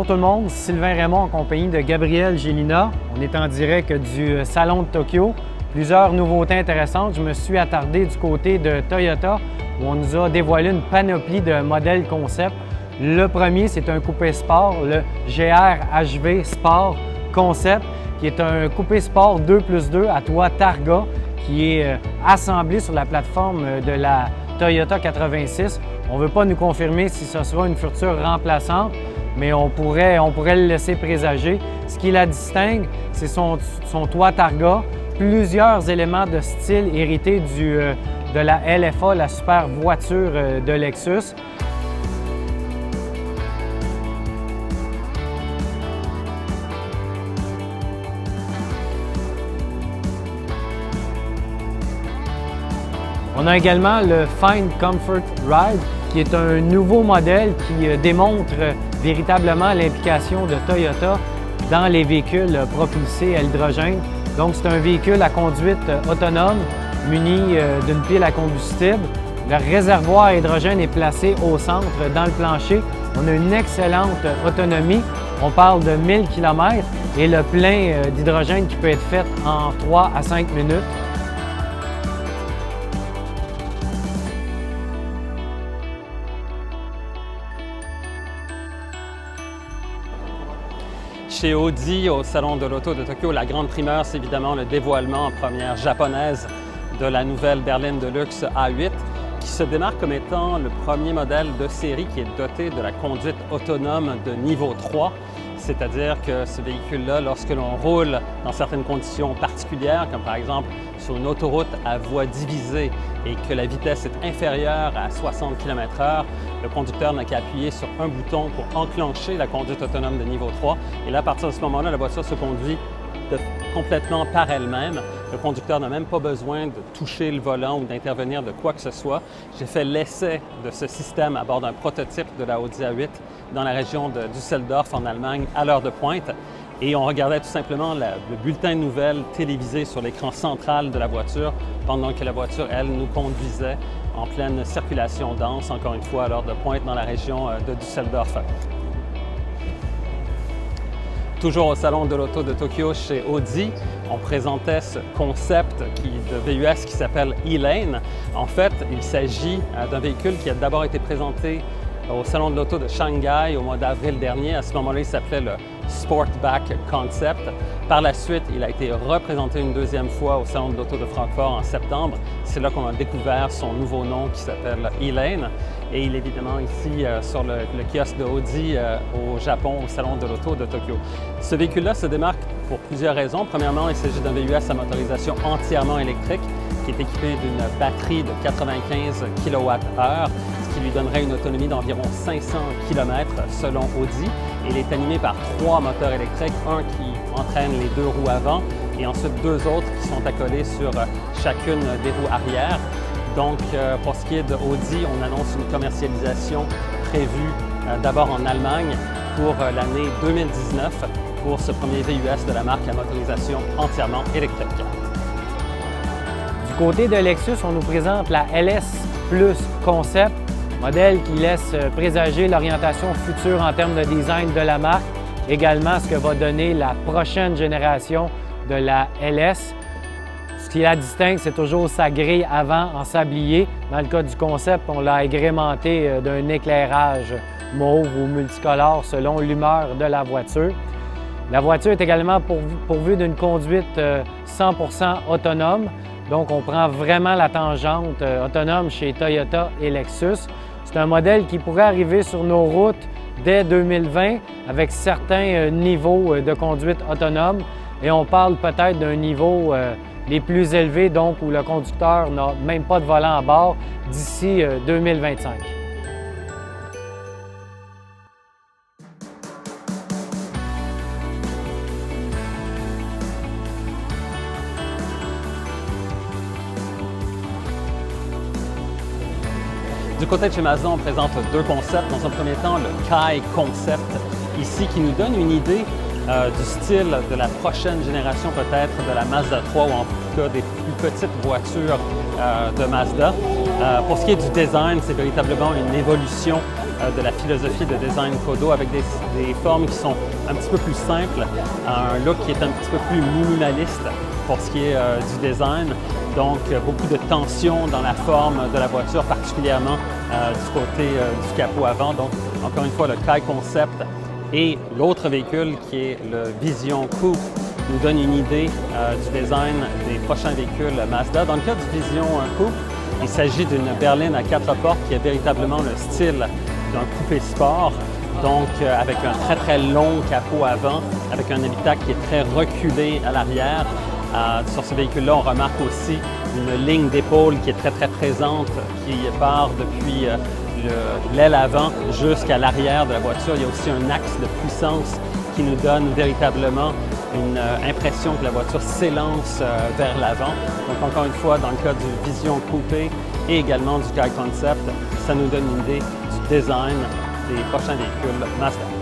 Bonjour tout le monde, Sylvain Raymond en compagnie de Gabriel Gélina. On est en direct du Salon de Tokyo. Plusieurs nouveautés intéressantes. Je me suis attardé du côté de Toyota où on nous a dévoilé une panoplie de modèles concept. Le premier, c'est un coupé sport, le GR-HV Sport Concept, qui est un coupé sport 2+2 à toit Targa qui est assemblé sur la plateforme de la Toyota 86. On ne veut pas nous confirmer si ce sera une future remplaçante, mais on pourrait le laisser présager. Ce qui la distingue, c'est son toit Targa, plusieurs éléments de style hérités de la LFA, la super voiture de Lexus. On a également le Find Comfort Ride, qui est un nouveau modèle qui démontre véritablement l'implication de Toyota dans les véhicules propulsés à l'hydrogène. Donc, c'est un véhicule à conduite autonome muni d'une pile à combustible. Le réservoir à hydrogène est placé au centre, dans le plancher. On a une excellente autonomie. On parle de 1000 km et le plein d'hydrogène qui peut être fait en 3 à 5 minutes. Chez Audi, au Salon de l'Auto de Tokyo, la grande primeur, c'est évidemment le dévoilement en première japonaise de la nouvelle berline de luxe A8, qui se démarque comme étant le premier modèle de série qui est doté de la conduite autonome de niveau 3. C'est-à-dire que ce véhicule-là, lorsque l'on roule dans certaines conditions particulières, comme par exemple sur une autoroute à voie divisée et que la vitesse est inférieure à 60 km/h, le conducteur n'a qu'à appuyer sur un bouton pour enclencher la conduite autonome de niveau 3. Et là, à partir de ce moment-là, la voiture se conduit complètement par elle-même. Le conducteur n'a même pas besoin de toucher le volant ou d'intervenir de quoi que ce soit. J'ai fait l'essai de ce système à bord d'un prototype de la Audi A8 dans la région de Düsseldorf en Allemagne à l'heure de pointe. Et on regardait tout simplement le bulletin de nouvelles télévisé sur l'écran central de la voiture pendant que la voiture, elle, nous conduisait en pleine circulation dense, encore une fois à l'heure de pointe dans la région de Düsseldorf. Toujours au Salon de l'Auto de Tokyo chez Audi, on présentait ce concept de VUS qui s'appelle E-Lane. En fait, il s'agit d'un véhicule qui a d'abord été présenté au Salon de l'Auto de Shanghai au mois d'avril dernier. À ce moment-là, il s'appelait le Sportback Concept. Par la suite, il a été représenté une deuxième fois au Salon de l'Auto de Francfort en septembre. C'est là qu'on a découvert son nouveau nom qui s'appelle E-Lane. Et il est évidemment ici sur le kiosque de Audi au Japon, au Salon de l'Auto de Tokyo. Ce véhicule-là se démarque pour plusieurs raisons. Premièrement, il s'agit d'un VUS à motorisation entièrement électrique qui est équipé d'une batterie de 95 kWh, ce qui lui donnerait une autonomie d'environ 500 km selon Audi. Il est animé par 3 moteurs électriques, un qui entraîne les 2 roues avant et ensuite 2 autres qui sont accolés sur chacune des roues arrière. Donc, pour ce qui est de Audi, on annonce une commercialisation prévue d'abord en Allemagne pour l'année 2019 pour ce premier VUS de la marque à motorisation entièrement électrique. Du côté de Lexus, on nous présente la LS Plus Concept, modèle qui laisse présager l'orientation future en termes de design de la marque, également ce que va donner la prochaine génération de la LS. Ce qui la distingue, c'est toujours sa grille avant en sablier. Dans le cas du concept, on l'a agrémenté d'un éclairage mauve ou multicolore selon l'humeur de la voiture. La voiture est également pourvue d'une conduite 100% autonome. Donc, on prend vraiment la tangente autonome chez Toyota et Lexus. C'est un modèle qui pourrait arriver sur nos routes dès 2020 avec certains niveaux de conduite autonome. Et on parle peut-être d'un niveau les plus élevés, donc où le conducteur n'a même pas de volant à bord d'ici 2025. Du côté de chez Mazda, on présente 2 concepts. Dans un premier temps, le Kai Concept, ici, qui nous donne une idée du style de la prochaine génération peut-être de la Mazda 3 ou en tout cas des plus petites voitures de Mazda. Pour ce qui est du design, c'est véritablement une évolution de la philosophie de design Kodo avec des formes qui sont un petit peu plus simples, un look qui est un petit peu plus minimaliste pour ce qui est du design. Donc, beaucoup de tension dans la forme de la voiture, particulièrement du côté du capot avant. Donc, encore une fois, le Kai Concept et l'autre véhicule qui est le Vision Coupe nous donne une idée du design des prochains véhicules Mazda. Dans le cas du Vision Coupe, il s'agit d'une berline à 4 portes qui a véritablement le style d'un coupé sport, donc avec un très long capot avant, avec un habitacle qui est très reculé à l'arrière. Sur ce véhicule-là, on remarque aussi une ligne d'épaule qui est très présente, qui part depuis l'aile avant jusqu'à l'arrière de la voiture. Il y a aussi un axe de puissance qui nous donne véritablement une impression que la voiture s'élance vers l'avant. Donc encore une fois, dans le cas du Vision Coupé et également du Kai Concept, ça nous donne une idée du design des prochains véhicules Mazda.